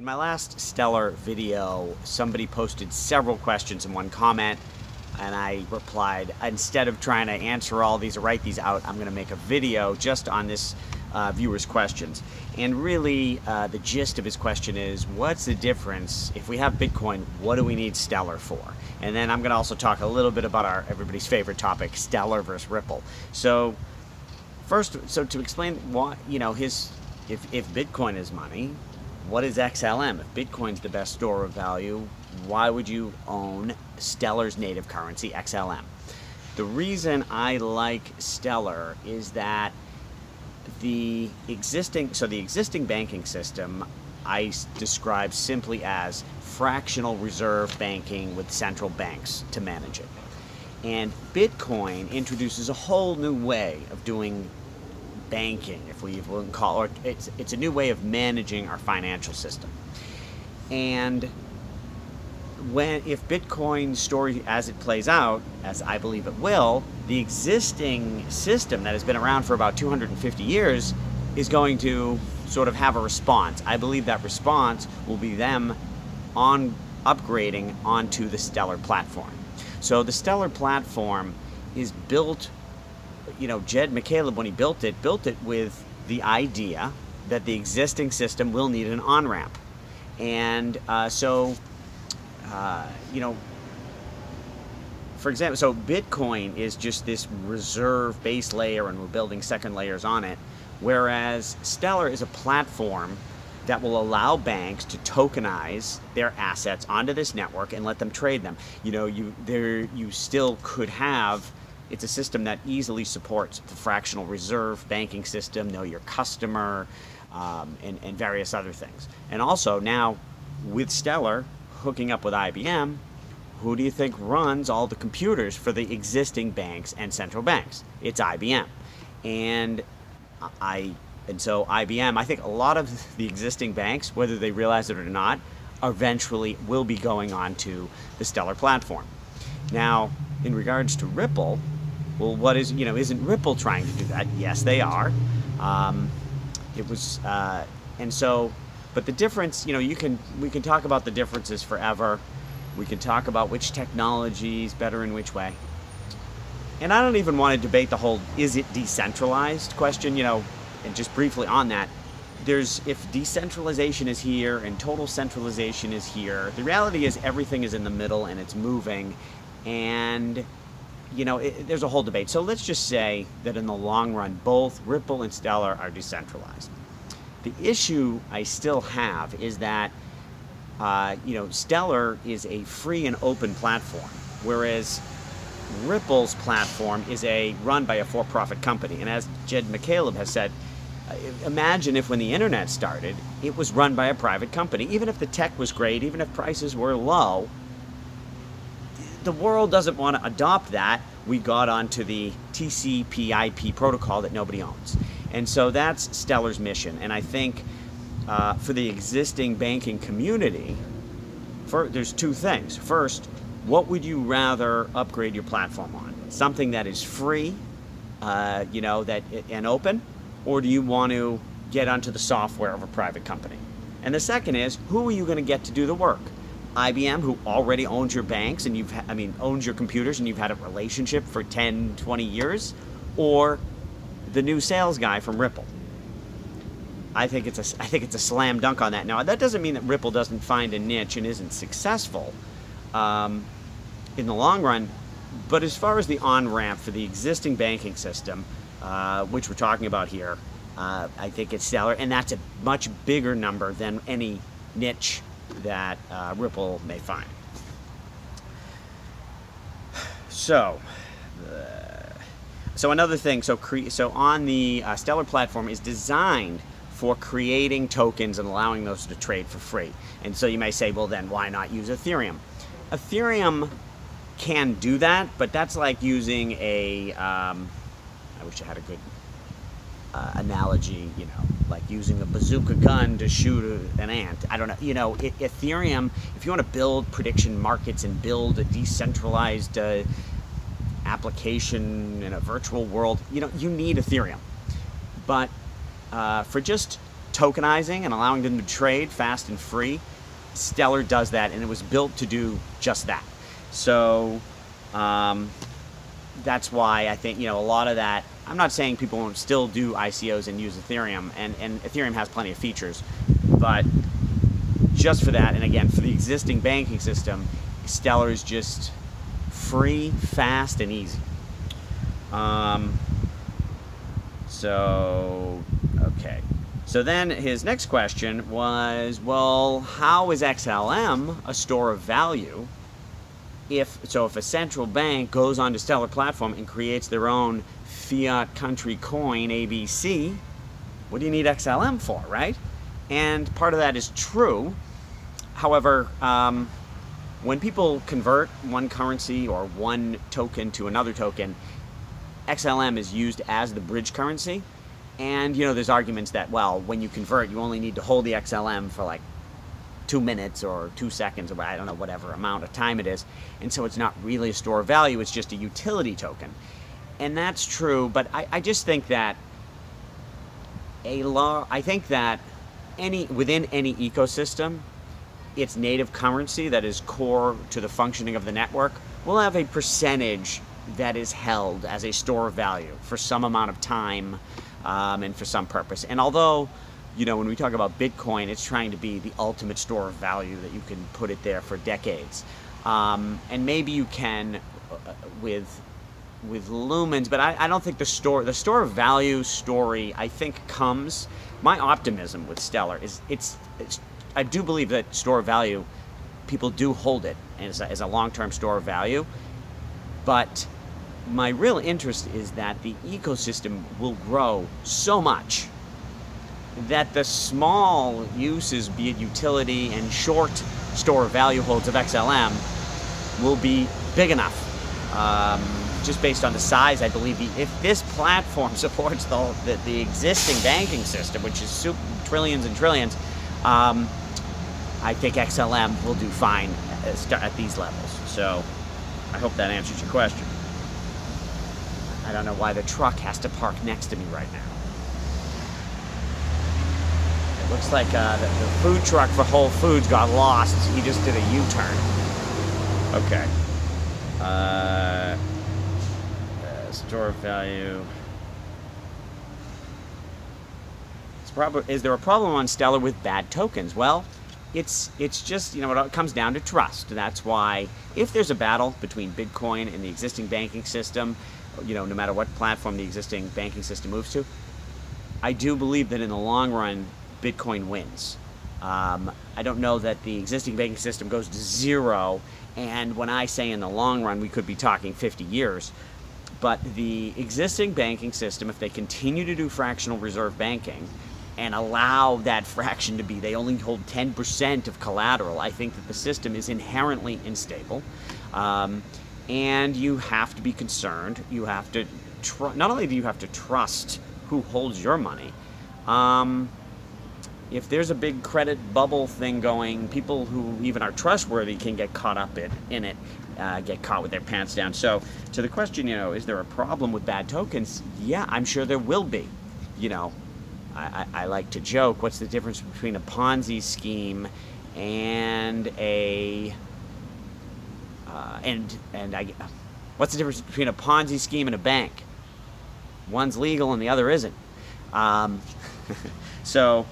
my last Stellar video, somebody posted several questions in one comment, and I replied, instead of trying to answer all these or write these out, I'm going to make a video just on this viewer's questions. And really, the gist of his question is, what's the difference? If we have Bitcoin, what do we need Stellar for? And then I'm going to also talk a little bit about everybody's favorite topic, Stellar versus Ripple. So first, to explain why, if Bitcoin is money, what is XLM? If Bitcoin's the best store of value, why would you own Stellar's native currency, XLM? The reason I like Stellar is that the existing banking system I describe simply as fractional reserve banking with central banks to manage it. And Bitcoin introduces a whole new way of doing banking, if we even call it, or it's a new way of managing our financial system. And if Bitcoin's story as it plays out, as I believe it will, the existing system that has been around for about 250 years is going to sort of have a response. I believe that response will be them upgrading onto the Stellar platform. So the Stellar platform is built, Jed McCaleb, when he built it with the idea that the existing system will need an on-ramp. And for example, so Bitcoin is just this reserve base layer, and we're building second layers on it, whereas Stellar is a platform that will allow banks to tokenize their assets onto this network and let them trade them. You still could have. It's a system that easily supports the fractional reserve banking system, know your customer, and various other things. And also now, with Stellar hooking up with IBM, who do you think runs all the computers for the existing banks and central banks? It's IBM. And so IBM, I think a lot of the existing banks, whether they realize it or not, eventually will be going on to the Stellar platform. Now, in regards to Ripple, well, isn't Ripple trying to do that? Yes, they are. But the difference, we can talk about the differences forever. We can talk about which technology is better in which way. And I don't even want to debate the whole, is it decentralized question, and just briefly on that, if decentralization is here and total centralization is here, the reality is everything is in the middle and it's moving, and there's a whole debate. So let's just say that in the long run, both Ripple and Stellar are decentralized. The issue I still have is that, Stellar is a free and open platform, whereas Ripple's platform is run by a for-profit company. And as Jed McCaleb has said, imagine if when the internet started, it was run by a private company. Even if the tech was great, even if prices were low, the world doesn't want to adopt that. We got onto the TCP/IP protocol that nobody owns. And so that's Stellar's mission. And I think for the existing banking community, there's two things. First, what would you rather upgrade your platform on? Something that is free, and open, or do you want to get onto the software of a private company? And the second is, who are you going to get to do the work? IBM, who already owns your banks and owns your computers and you've had a relationship for 10, 20 years, or the new sales guy from Ripple? I think it's a slam dunk on that. Now, that doesn't mean that Ripple doesn't find a niche and isn't successful in the long run, but as far as the on-ramp for the existing banking system, which we're talking about here, I think it's Stellar, and that's a much bigger number than any niche that Ripple may find. So another thing, so on the Stellar platform is designed for creating tokens and allowing those to trade for free. And so you may say, well, then why not use Ethereum? Ethereum can do that, but that's like using I wish I had a good analogy, like using a bazooka gun to shoot an ant. I don't know. Ethereum, if you want to build prediction markets and build a decentralized application in a virtual world, you need Ethereum. But for just tokenizing and allowing them to trade fast and free, Stellar does that, and it was built to do just that. So that's why I think, a lot of that, I'm not saying people won't still do ICOs and use Ethereum, and Ethereum has plenty of features, but just for that, and again, for the existing banking system, Stellar is just free, fast, and easy. Okay. So then his next question was, well, how is XLM a store of value if a central bank goes onto Stellar platform and creates their own fiat country coin, ABC, what do you need XLM for, right? And part of that is true. However, when people convert one currency or one token to another token, XLM is used as the bridge currency. And, there's arguments that, well, when you convert, you only need to hold the XLM for like 2 minutes or 2 seconds, or I don't know, whatever amount of time it is. And so it's not really a store of value, it's just a utility token. And that's true, but I just think that within any ecosystem, its native currency that is core to the functioning of the network will have a percentage that is held as a store of value for some amount of time and for some purpose. And although, when we talk about Bitcoin, it's trying to be the ultimate store of value that you can put it there for decades. And maybe you can with Lumens, but I don't think the store of value story, I think, comes. My optimism with Stellar is I do believe that store of value, people do hold it as a long-term store of value, but my real interest is that the ecosystem will grow so much that the small uses, be it utility and short store of value holds of XLM, will be big enough. Just based on the size, I believe if this platform supports the existing banking system, which is trillions and trillions, I think XLM will do fine at these levels. So I hope that answers your question. I don't know why the truck has to park next to me right now. It looks like the food truck for Whole Foods got lost. He just did a U-turn. Okay. Store of value. Is there a problem on Stellar with bad tokens? Well, it's just, it comes down to trust. That's why if there's a battle between Bitcoin and the existing banking system, no matter what platform the existing banking system moves to, I do believe that in the long run, Bitcoin wins. I don't know that the existing banking system goes to zero, and when I say in the long run, we could be talking 50 years. But the existing banking system, if they continue to do fractional reserve banking and allow that fraction to be, they only hold 10% of collateral, I think that the system is inherently unstable. And you have to be concerned. You have to not only do you have to trust who holds your money, if there's a big credit bubble thing going, people who even are trustworthy can get caught up in it, get caught with their pants down. So to the question, is there a problem with bad tokens? Yeah, I'm sure there will be. I like to joke, what's the difference between a Ponzi scheme and what's the difference between a Ponzi scheme and a bank? One's legal and the other isn't. So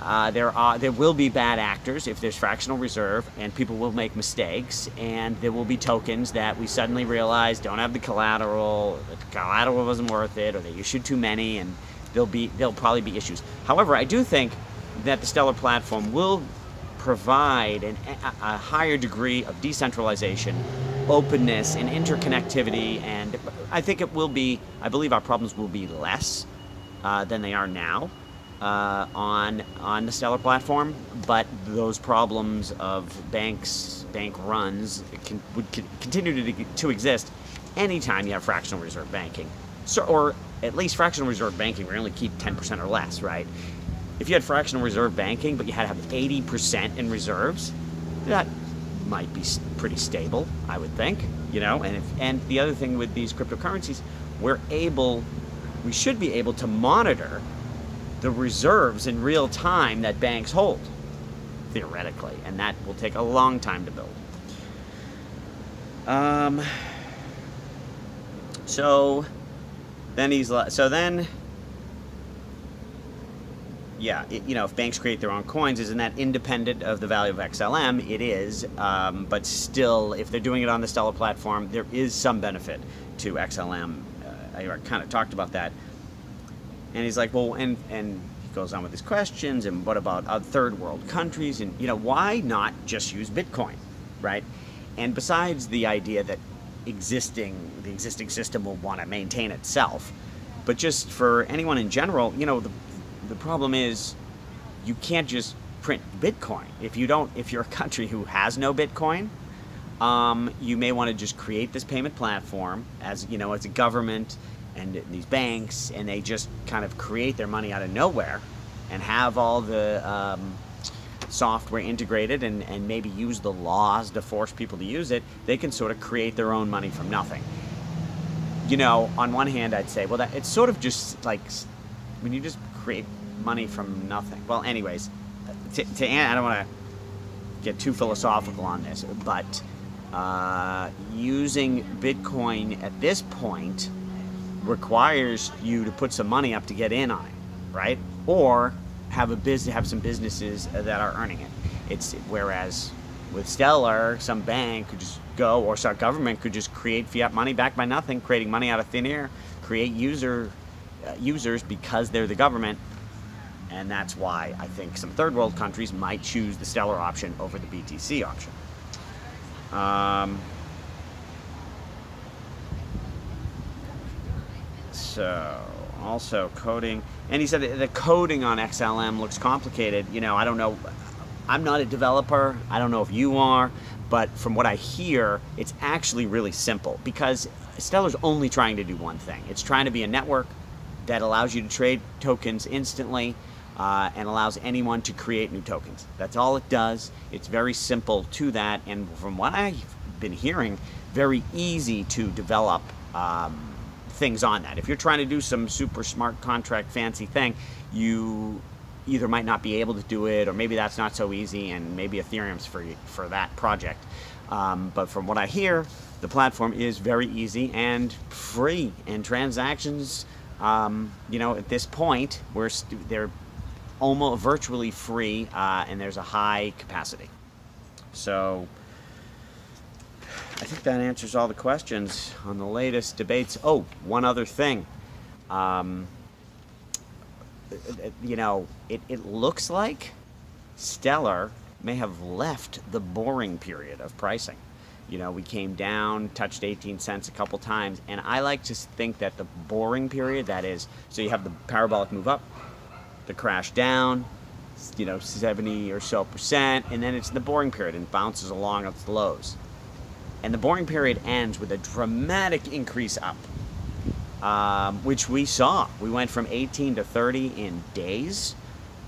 there will be bad actors if there's fractional reserve, and people will make mistakes, and there will be tokens that we suddenly realize don't have the collateral wasn't worth it, or they issued too many, and there'll probably be issues. However, I do think that the Stellar platform will provide a higher degree of decentralization, openness, and interconnectivity, and I believe our problems will be less than they are now on the Stellar platform, but those problems of bank runs would continue to exist anytime you have fractional reserve banking. So, or at least fractional reserve banking, we only keep 10% or less, right? If you had fractional reserve banking, but you had to have 80% in reserves, that might be pretty stable, I would think, and the other thing with these cryptocurrencies, we should be able to monitor the reserves in real time that banks hold, theoretically, and that will take a long time to build. So then yeah, if banks create their own coins, isn't that independent of the value of XLM? It is, but still, if they're doing it on the Stellar platform, there is some benefit to XLM. I kind of talked about that. And he's like, well, and he goes on with his questions, and what about third world countries? And, why not just use Bitcoin, right? And besides the idea that the existing system will want to maintain itself, but just for anyone in general, the problem is you can't just print Bitcoin. If you're a country who has no Bitcoin, you may want to just create this payment platform as a government and these banks, and they just kind of create their money out of nowhere and have all the software integrated and maybe use the laws to force people to use it. They can sort of create their own money from nothing. On one hand, I'd say, well, that it's sort of just like when you just create money from nothing. Well, anyways, I don't want to get too philosophical on this, but using Bitcoin at this point requires you to put some money up to get in on it, right? Or have some businesses that are earning it. Whereas with Stellar, some bank could just go, or some government could just create fiat money backed by nothing, creating money out of thin air, create users because they're the government, and that's why I think some third world countries might choose the Stellar option over the BTC option. So, also coding, and he said the coding on XLM looks complicated. I don't know. I'm not a developer. I don't know if you are, but from what I hear, it's actually really simple because Stellar's only trying to do one thing. It's trying to be a network that allows you to trade tokens instantly and allows anyone to create new tokens. That's all it does. It's very simple to that, and from what I've been hearing, very easy to develop things on that. If you're trying to do some super smart contract fancy thing, you either might not be able to do it, or maybe that's not so easy, and maybe Ethereum's for that project. But from what I hear, the platform is very easy and free, and transactions, at this point, they're almost virtually free, and there's a high capacity. So I think that answers all the questions on the latest debates. Oh, one other thing. It looks like Stellar may have left the boring period of pricing. We came down, touched 18 cents a couple times, and I like to think that the boring period, that is, so you have the parabolic move up, the crash down, 70 or so percent, and then it's the boring period and bounces along its lows. And the boring period ends with a dramatic increase up, which we saw. We went from 18 to 30 in days.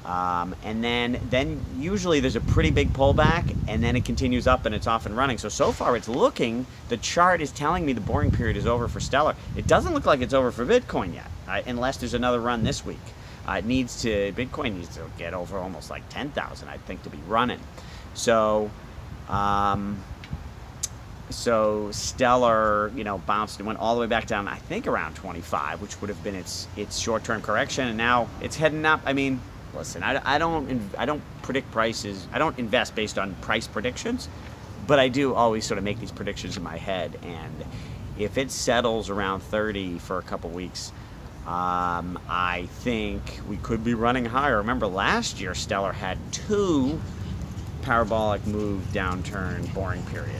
And then usually there's a pretty big pullback, and then it continues up and it's off and running. So far it's looking, the chart is telling me the boring period is over for Stellar. It doesn't look like it's over for Bitcoin yet, unless there's another run this week. Bitcoin needs to get over almost like 10,000, I think, to be running. So Stellar, bounced and went all the way back down, I think around 25, which would have been its short-term correction, and now it's heading up. I mean, listen, I don't predict prices. I don't invest based on price predictions, but I do always sort of make these predictions in my head, and if it settles around 30 for a couple weeks, I think we could be running higher. Remember, last year Stellar had 2 parabolic move downturn boring period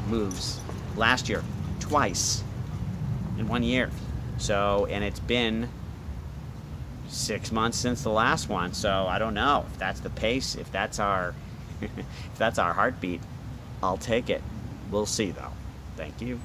moves last year, twice in 1 year. And it's been 6 months since the last one, so I don't know if that's the pace, if that's our if that's our heartbeat. I'll take it. We'll see, though. Thank you.